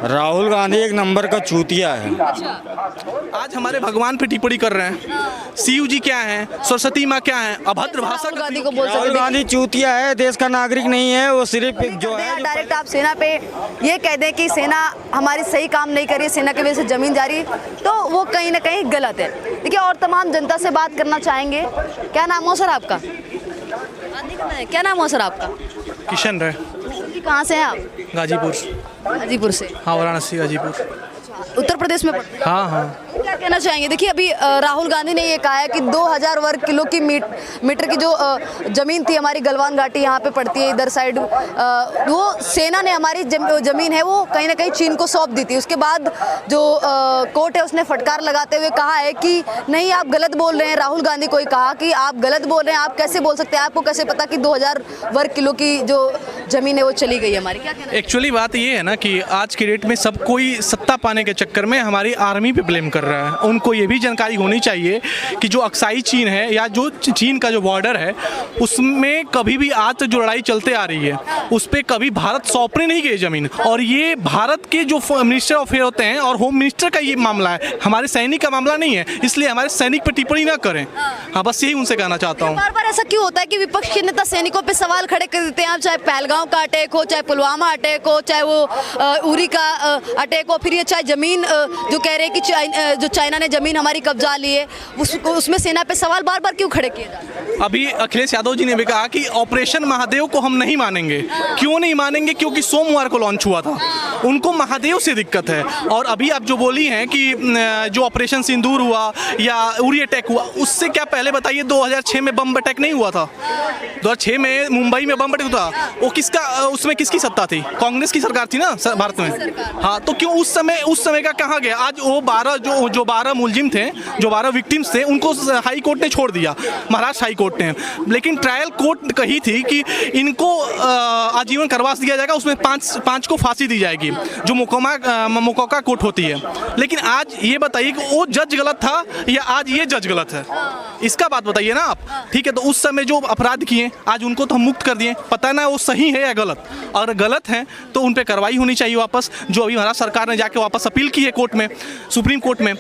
राहुल गांधी एक नंबर का चूतिया है। आज हमारे भगवान पे टिप्पणी कर रहे हैं। शिव जी क्या है, सरस्वती माँ क्या है, अभद्र भाषा राहुल गांधी को बोल राहुल सकते गांधी चूतिया है, देश का नागरिक नहीं है, वो सिर्फ एक जो है डायरेक्ट आप सेना पे ये कह दें कि सेना हमारी सही काम नहीं कर रही है, सेना की वजह से जमीन जा रही है, तो वो कहीं ना कहीं गलत है। देखिए, और तमाम जनता से बात करना चाहेंगे। क्या नाम हो सर आपका? क्या नाम हो सर आपका? किशन रहे, कहाँ से हैं आप? गाजीपुर। गाजीपुर से? हाँ, वाराणसी, गाजीपुर। उत्तर प्रदेश में पड़ते हैं? हाँ हाँ। क्या कहना चाहेंगे? देखिए, अभी राहुल गांधी ने ये कहा है कि 2000 वर्ग किलो की मीटर की जो जमीन थी हमारी गलवान घाटी यहाँ पे पड़ती है इधर साइड, वो सेना ने हमारी जमीन है वो कहीं ना कहीं चीन को सौंप दी थी। उसके बाद जो कोर्ट है उसने फटकार लगाते हुए कहा है कि नहीं, आप गलत बोल रहे हैं। राहुल गांधी को ही कहा कि आप गलत बोल रहे हैं, आप कैसे बोल सकते हैं, आपको कैसे पता कि 2000 वर्ग किलो की जो जमीन है वो चली गई हमारी? क्या कहना? एक्चुअली बात ये है ना कि आज की डेट में सब कोई सत्ता पाने के चक्कर में हमारी आर्मी पे ब्लेम कर रहा है। उनको ये भी जानकारी होनी चाहिए कि जो अक्साई चीन है या जो चीन का जो बॉर्डर है उसमें कभी भी आज तक जो लड़ाई चलते आ रही है उस पर कभी भारत सौंपने नहीं गई ज़मीन। और ये भारत के जो मिनिस्टर ऑफ अफेयर होते हैं और होम मिनिस्टर का ये मामला है, हमारे सैनिक का मामला नहीं है, इसलिए हमारे सैनिक पर टिप्पणी ना करें। हाँ, बस यही उनसे कहना चाहता हूँ। बार बार ऐसा क्यों होता है कि विपक्ष के नेता सैनिकों पे सवाल खड़े कर देते हैं? आप चाहे पहलगांव का अटैक हो, चाहे पुलवामा अटैक हो, चाहे वो उरी का अटैक हो, फिर ये चाहे जमीन जो कह रहे हैं कि जो चाइना ने जमीन हमारी कब्जा ली है, उसमें सेना पे सवाल बार बार क्यों खड़े किए जाते हैं? अभी अखिलेश यादव जी ने भी कहा कि ऑपरेशन महादेव को हम नहीं मानेंगे। क्यों नहीं मानेंगे? क्योंकि सोमवार को लॉन्च हुआ था, उनको महादेव से दिक्कत है। और अभी आप जो बोली हैं कि जो ऑपरेशन सिंदूर हुआ या उरी अटैक हुआ, उससे क्या पहले बताइए 2006 में बम अटैक नहीं हुआ था? 2006 में मुंबई में बम अटैक हुआ, वो किसका, उसमें किसकी सत्ता थी? कांग्रेस की सरकार थी ना भारत में। हाँ, तो क्यों उस समय का कहाँ गया? आज वो 12 मुलजिम थे, जो 12 विक्टिम्स थे, उनको हाई कोर्ट ने छोड़ दिया, महाराष्ट्र हाई कोर्ट ने। लेकिन ट्रायल कोर्ट कही थी कि इनको आजीवन कारावास दिया जाएगा, उसमें 5 को फांसी दी जाएगी, जो मोकोका कोर्ट होती है। लेकिन आज ये बताइए कि वो जज गलत था या आज ये जज गलत है? इसका बात बताइए ना आप। ठीक है, तो उस समय जो अपराध किए आज उनको तो हम मुक्त कर दिए, पता ना वो सही है या गलत। और गलत है तो उन पर कार्रवाई होनी चाहिए वापस, जो अभी महाराष्ट्र सरकार ने जाके वापस अपील की है कोर्ट में, सुप्रीम कोर्ट में।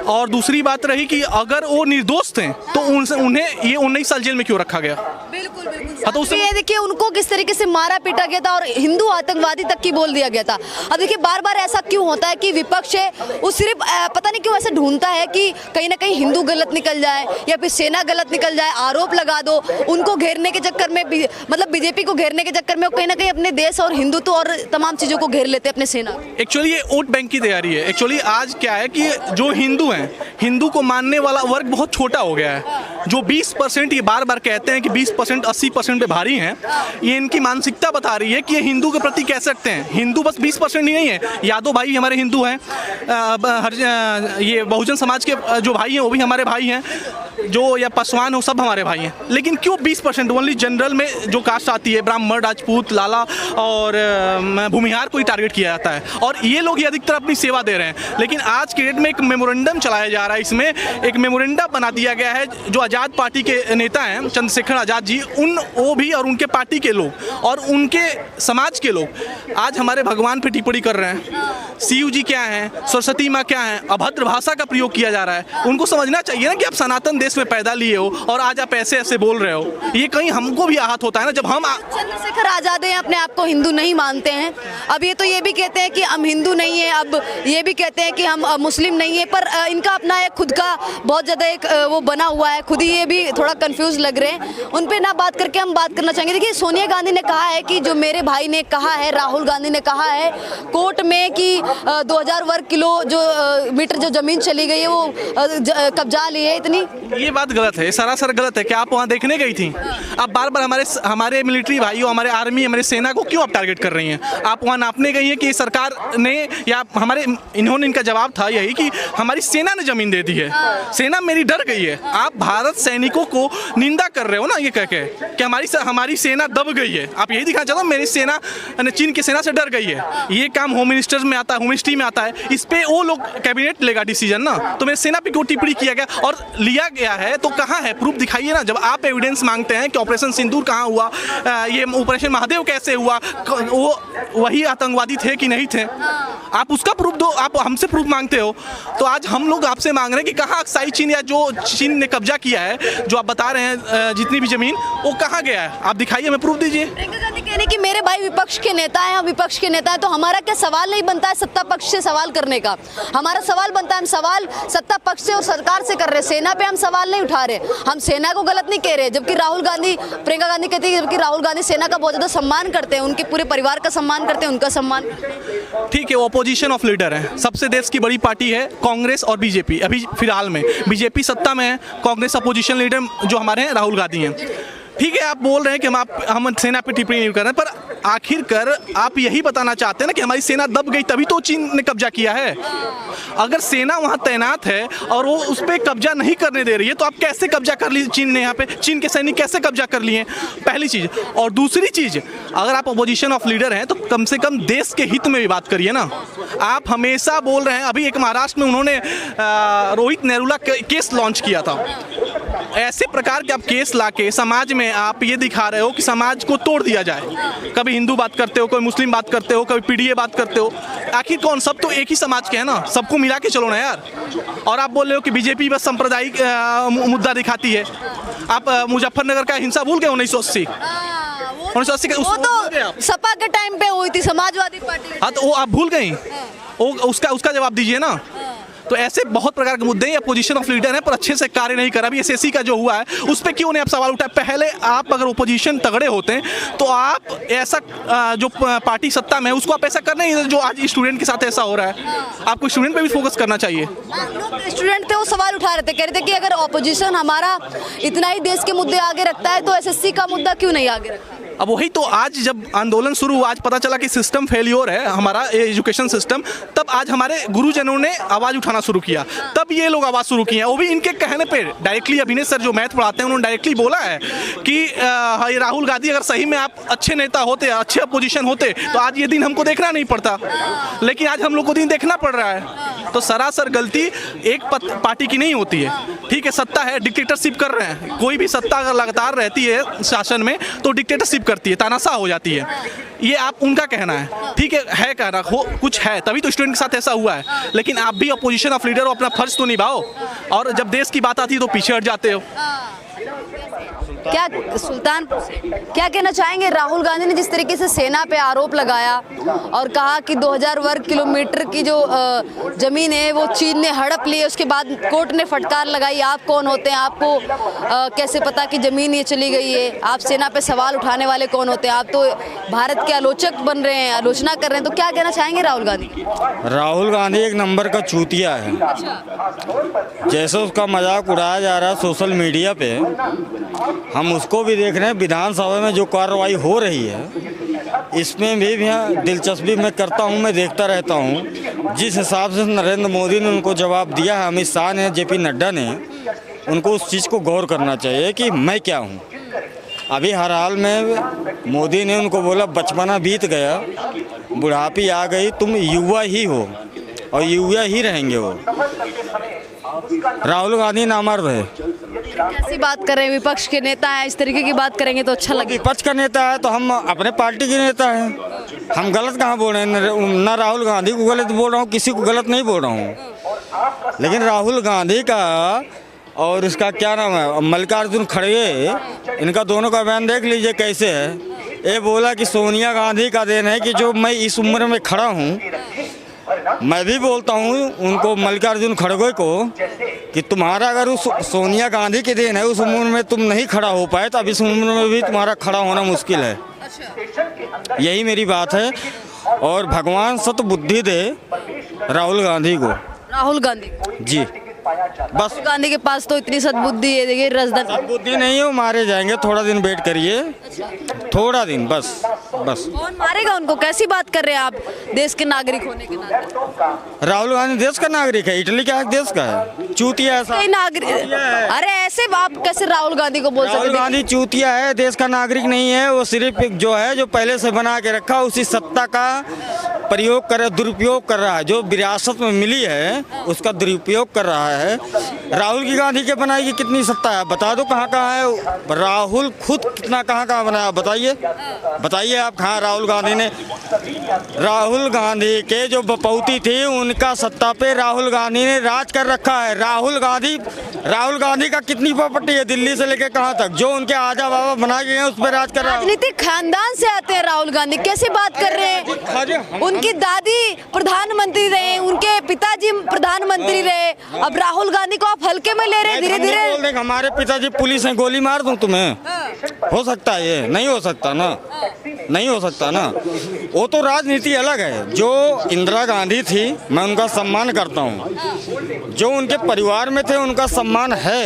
और दूसरी बात रही कि अगर वो निर्दोष थे तो उन्हें ये 19 साल जेल में क्यों रखा गया? बिल्कुल हाँ, तो उसमें ये देखिए उनको किस तरीके से मारा पीटा गया था और हिंदू आतंकवादी तक की बोल दिया गया था। अब देखिए, बार बार ऐसा क्यों होता है कि विपक्ष है वो सिर्फ पता नहीं क्यों ऐसे ढूंढता है कि कहीं ना कहीं हिंदू गलत निकल जाए या फिर सेना गलत निकल जाए, आरोप लगा दो। उनको घेरने के चक्कर में, मतलब बीजेपी को घेरने के चक्कर में वो कहीं ना कहीं अपने देश और हिंदुत्व और तमाम चीजों को घेर लेते हैं अपने सेना। एक्चुअली ये वोट बैंक की तैयारी है। एक्चुअली आज क्या है कि जो हिंदू हैं, हिंदू को मानने वाला वर्ग बहुत छोटा हो गया है। जो 20%, ये बार बार कहते हैं कि 20% 80% पे भारी हैं, ये इनकी मानसिकता बता रही है कि ये हिंदू के प्रति कह सकते हैं। हिंदू बस 20% ही नहीं है, यादव भाई हमारे हिंदू हैं, ये बहुजन समाज के जो भाई हैं वो भी हमारे भाई हैं, जो या पासवान हो सब हमारे भाई हैं। लेकिन क्यों 20% ओनली जनरल में जो कास्ट आती है, ब्राह्मण, राजपूत, लाला और भूमिहार को ही टारगेट किया जाता है, और ये लोग ही अधिकतर अपनी सेवा दे रहे हैं। लेकिन आज के डेट में एक मेमोरेंडम चलाया जा रहा है, इसमें एक मेमोरेंडम बना दिया गया है। जो आज़ाद पार्टी के नेता हैं चंद्रशेखर आज़ाद जी, वो भी और उनके पार्टी के लोग और उनके समाज के लोग आज हमारे भगवान पे टिप्पणी कर रहे हैं। शिव जी क्या है, सरस्वती माँ क्या है, अभद्र भाषा का प्रयोग किया जा रहा है। उनको समझना चाहिए ना कि आप सनातन देश में पैदा लिए हो और आज आप ऐसे बोल रहे हो। ये कहीं हमको भी आहत होता है ना जब हम चंद्रशेखर आजाद हैं, अपने आप को हिंदू नहीं मानते हैं। अब ये तो ये भी कहते हैं कि हम हिंदू नहीं है, अब ये भी कहते हैं कि हम मुस्लिम नहीं है, पर इनका अपना एक खुद का बहुत ज़्यादा एक वो बना हुआ है, खुद ही ये भी थोड़ा कंफ्यूज लग रहे हैं। उन पे ना बात करके हम बात करना चाहेंगे। देखिए, सोनिया गांधी ने कहा है कि जो मेरे भाई ने कहा है, राहुल गांधी ने कहा है कोर्ट में कि 2000 वर्ग किलो जो मीटर जो जमीन चली गई है वो कब्जा ली है। इतनी ये बात गलत है, सरासर गलत है। क्या आप वहाँ देखने गई थी? आप बार बार हमारे मिलिट्री भाइयों, हमारे आर्मी, हमारे सेना को क्यों आप टारगेट कर रही हैं? आप वहाँ नापने गई हैं कि सरकार ने या इन्होंने, इनका जवाब था यही कि हमारी सेना ने जमीन दे दी है, सेना मेरी डर गई है। आप भारत भारत सैनिकों को निंदा कर रहे हो ना, ये कह के कि हमारी सेना दब गई है। आप यही दिखाना चाहते हो मेरी सेना चीन की सेना से डर गई है। ये काम होम मिनिस्टर में आता है, होम मिनिस्ट्री में आता है, इस पे वो लोग कैबिनेट लेगा डिसीजन ना। तो मेरी सेना पे क्यों टिप्पणी किया गया और लिया गया है, तो कहाँ है प्रूफ दिखाइए ना। जब आप एविडेंस मांगते हैं कि ऑपरेशन सिंदूर कहाँ हुआ, ये ऑपरेशन महादेव कैसे हुआ, वो वही आतंकवादी थे कि नहीं थे, आप उसका प्रूफ दो। आप हमसे प्रूफ मांगते हो, तो आज हम लोग आपसे मांग रहे हैं कि कहाँ अक्साई चीन या जो चीन ने कब्जा किया है, जो आप बता रहे हैं जितनी भी जमीन, वो कहाँ गया है, आप दिखाइए, हमें प्रूफ दीजिए। प्रियंका गांधी कह रही कि मेरे भाई विपक्ष के नेता हैं, हम विपक्ष के नेता हैं, तो हमारा क्या सवाल नहीं बनता है सत्ता पक्ष से सवाल करने का? हमारा सवाल बनता है, हम सवाल सत्ता पक्ष से और सरकार से कर रहे हैं, सेना पे हम सवाल नहीं उठा रहे। हम सेना को गलत नहीं कह रहे, जबकि राहुल गांधी, प्रियंका गांधी कहती है जबकि राहुल गांधी सेना का बहुत ज़्यादा सम्मान करते हैं, उनके पूरे परिवार का सम्मान करते हैं, उनका सम्मान। ठीक है, वो अपोजिशन ऑफ लीडर है, सबसे देश की बड़ी पार्टी है कांग्रेस और बीजेपी। अभी फिलहाल में बीजेपी सत्ता में है, कांग्रेस अपोजिशन लीडर जो हमारे हैं राहुल गांधी हैं। ठीक है, आप बोल रहे हैं कि हम सेना पे टिप्पणी नहीं कर रहे हैं, पर आखिरकार आप यही बताना चाहते हैं ना कि हमारी सेना दब गई तभी तो चीन ने कब्जा किया है। अगर सेना वहाँ तैनात है और वो उस पर कब्जा नहीं करने दे रही है, तो आप कैसे कब्जा कर ली चीन ने? यहाँ पे चीन के सैनिक कैसे कब्जा कर लिए? पहली चीज़। और दूसरी चीज़, अगर आप अपोजिशन ऑफ लीडर हैं तो कम से कम देश के हित में भी बात करिए ना। आप हमेशा बोल रहे हैं, अभी एक महाराष्ट्र में उन्होंने रोहित नेरुला केस लॉन्च किया था। ऐसे प्रकार के आप केस लाके समाज में आप ये दिखा रहे हो कि समाज को तोड़ दिया जाए। कभी हिंदू बात करते हो, कभी मुस्लिम बात करते हो, कभी पीडीए बात करते हो। आखिर कौन? सब तो एक ही समाज के हैं ना, सबको मिला के चलो ना यार। और आप बोल रहे हो कि बीजेपी बस सांप्रदायिक मुद्दा दिखाती है। आप मुजफ्फरनगर का हिंसा भूल गए 1980? 1980 वो तो सपा के टाइम पे हुई थी, समाजवादी पार्टी। हाँ, तो वो आप भूल गई, उसका जवाब दीजिए ना। तो ऐसे बहुत प्रकार के मुद्दे हैं, अपोजिशन ऑफ लीडर है पर अच्छे से कार्य नहीं करा। अभी एसएससी का जो हुआ है उस पर क्यों नहीं आप सवाल उठाए? पहले आप अगर ओपोजिशन तगड़े होते हैं तो आप ऐसा जो पार्टी सत्ता में है उसको आप ऐसा कर नहीं, जो आज स्टूडेंट के साथ ऐसा हो रहा है। आपको स्टूडेंट पे भी फोकस करना चाहिए। स्टूडेंट थे वो सवाल उठा रहे थे, कह रहे थे कि अगर ऑपोजिशन हमारा इतना ही देश के मुद्दे आगे रखता है तो एसएससी का मुद्दा क्यों नहीं आगे रखता? अब वही तो, आज जब आंदोलन शुरू हुआ, आज पता चला कि सिस्टम फेलियर है हमारा एजुकेशन सिस्टम, तब आज हमारे गुरुजनों ने आवाज़ उठाना शुरू किया, तब ये लोग आवाज़ शुरू किए हैं। वो भी इनके कहने पे डायरेक्टली। अभिनय सर जो मैथ पढ़ाते हैं उन्होंने डायरेक्टली बोला है कि राहुल गांधी अगर सही में आप अच्छे नेता होते, अच्छे अपोजिशन होते, तो आज ये दिन हमको देखना नहीं पड़ता, लेकिन आज हम लोग को दिन देखना पड़ रहा है। तो सरासर गलती एक पार्टी की नहीं होती है। ठीक है, सत्ता है, डिक्टेटरशिप कर रहे हैं। कोई भी सत्ता अगर लगातार रहती है शासन में तो डिक्टेटरशिप करती है, तानाशाह हो जाती है। ये आप उनका कहना है, ठीक है कहना हो कुछ है, तभी तो स्टूडेंट के साथ ऐसा हुआ है। लेकिन आप भी अपोजिशन ऑफ लीडर हो, अपना फर्ज तो निभाओ, और जब देश की बात आती है तो पीछे हट जाते हो। क्या सुल्तानपुर से क्या कहना चाहेंगे? राहुल गांधी ने जिस तरीके से सेना पे आरोप लगाया और कहा कि 2000 वर्ग किलोमीटर की जो जमीन है वो चीन ने हड़प ली है, उसके बाद कोर्ट ने फटकार लगाई, आप कौन होते हैं, आपको कैसे पता कि जमीन ये चली गई है, आप सेना पे सवाल उठाने वाले कौन होते हैं, आप तो भारत के आलोचक बन रहे हैं, आलोचना कर रहे हैं, तो क्या कहना चाहेंगे राहुल गांधी? राहुल गांधी एक नंबर का चूतिया है। जैसे उसका मजाक उड़ाया जा रहा है सोशल मीडिया पे, हम उसको भी देख रहे हैं। विधानसभा में जो कार्रवाई हो रही है इसमें भी दिलचस्पी मैं करता हूं, मैं देखता रहता हूं। जिस हिसाब से नरेंद्र मोदी ने उनको जवाब दिया है, अमित शाह ने, जेपी नड्डा ने, उनको उस चीज़ को गौर करना चाहिए कि मैं क्या हूं। अभी हर हाल में मोदी ने उनको बोला बचपना बीत गया, बुढ़ापी आ गई, तुम युवा ही हो और युवा ही रहेंगे। वो राहुल गांधी नामर्द है। कैसी बात कर रहे हैं? विपक्ष के नेता हैं, इस तरीके की बात करेंगे तो अच्छा लगेगा। विपक्ष का नेता है तो हम अपने पार्टी के नेता हैं, हम गलत कहाँ बोल रहे हैं? ना राहुल गांधी को गलत बोल रहा हूँ, किसी को गलत नहीं बोल रहा हूँ, लेकिन राहुल गांधी का और इसका क्या नाम है, मल्लिकार्जुन खड़गे, इनका दोनों का बयान देख लीजिए कैसे है। ये बोला कि सोनिया गांधी का देन है कि जो मैं इस उम्र में खड़ा हूँ। मैं भी बोलता हूँ उनको, मल्लिकार्जुन खड़गे को, कि तुम्हारा अगर उस सोनिया गांधी के देन है, उस उम्र में तुम नहीं खड़ा हो पाए तो अब इस उम्र में भी तुम्हारा खड़ा होना मुश्किल है। यही मेरी बात है। और भगवान सतबुद्धि दे राहुल गांधी को। राहुल गांधी जी, बस गांधी के पास तो इतनी सद्बुद्धि है, देखिए रजदन बुद्धि नहीं है, वो मारे जाएंगे, थोड़ा दिन वेट करिए। थोड़ा दिन बस बस। कौन मारेगा उनको? कैसी बात कर रहे हैं आप देश के नागरिक होने के नाते? राहुल गांधी देश का नागरिक है, इटली क्या देश का है? चूतिया ऐसा कई नागरिक, अरे ऐसे आप कैसे राहुल गांधी को बोल सकते राहुल हैं? गांधी चूतिया है, देश का नागरिक नहीं है। वो सिर्फ एक जो है जो पहले से बना के रखा उसी सत्ता का प्रयोग कर दुरुपयोग कर रहा है। जो विरासत में मिली है उसका दुरुपयोग कर रहा है। राहुल की गांधी के बनाई की कितनी सत्ता है बता दो, कहाँ कहाँ है? राहुल खुद कितना कहाँ कहाँ बनाया बताइए, बताइए आप कहाँ? राहुल गांधी ने, राहुल गांधी के जो बपौती थी उनका सत्ता पे राहुल गांधी ने राज कर रखा है। राहुल गांधी का कितनी प्रॉपर्टी है दिल्ली से लेके कहाँ तक? जो उनके आजा बाबा बना के गए उस पर राज कर रहा है। राजनीतिक खानदान से आते हैं राहुल गांधी, कैसी बात कर रहे हैं? उनकी दादी प्रधानमंत्री रहे, उनके पिताजी प्रधानमंत्री रहे, अब राहुल गांधी को आप हल्के में ले रहे हैं धीरे धीरे। हमारे पिताजी पुलिस है, गोली मार दूं तुम्हें? हो सकता है? ये नहीं हो सकता ना, नहीं हो सकता ना। वो तो राजनीति अलग है। जो इंदिरा गांधी थी मैं उनका सम्मान करता हूँ, जो उनके परिवार में थे उनका सम्मान है,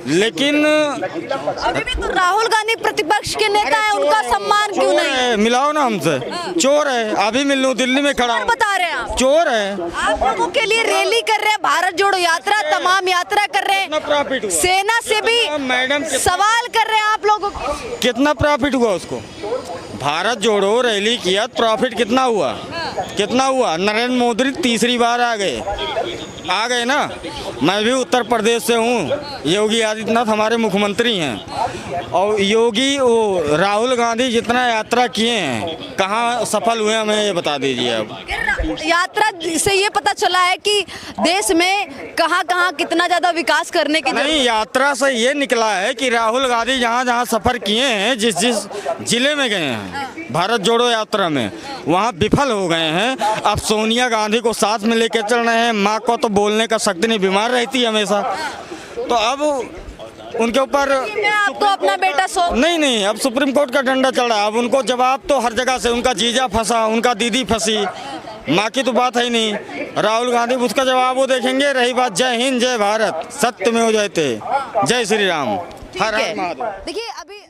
लेकिन अभी भी तो राहुल गांधी प्रतिपक्ष के नेता है, उनका सम्मान क्यों नहीं है? मिलाओ ना हमसे। चोर है, अभी मिल लूं, दिल्ली में खड़ा हूं। बता रहे हैं आप? चोर है। आप लोगों के लिए रैली कर रहे हैं, भारत जोड़ो यात्रा, तमाम यात्रा कर रहे कितना हैं, प्रॉफिट हुआ? सेना से भी मैडम सवाल कर रहे हैं आप लोगों को। कितना प्रॉफिट हुआ उसको? भारत जोड़ो रैली किया, प्रॉफिट कितना हुआ? कितना हुआ? नरेंद्र मोदी तीसरी बार आ गए ना। मैं भी उत्तर प्रदेश से हूँ, योगी आदित्यनाथ हमारे मुख्यमंत्री हैं, और योगी वो राहुल गांधी जितना यात्रा किए हैं कहाँ सफल हुए हमें ये बता दीजिए अब। यात्रा से ये पता चला है कि देश में कहाँ कहाँ कितना ज्यादा विकास करने की नहीं, यात्रा से ये निकला है कि राहुल गांधी जहाँ जहाँ सफर किए हैं, जिस जिस जिले में गए हैं भारत जोड़ो यात्रा में, वहाँ विफल हो गए हैं। अब सोनिया गांधी को साथ में लेके चल रहे हैं। माँ को तो बोलने का शक्ति नहीं, बीमार रहती है हमेशा, तो अब उनके ऊपर आपको अपना बेटा नहीं, अब सुप्रीम कोर्ट का डंडा चल रहा है। अब उनको जवाब तो हर जगह से, उनका जीजा फंसा, उनका दीदी फंसी, माँ की तो बात है ही नहीं। राहुल गांधी उसका जवाब वो देखेंगे। रही बात जय हिंद जय भारत, सत्य में हो जाते, जय श्री राम, हर हर महादेव। देखिए अभी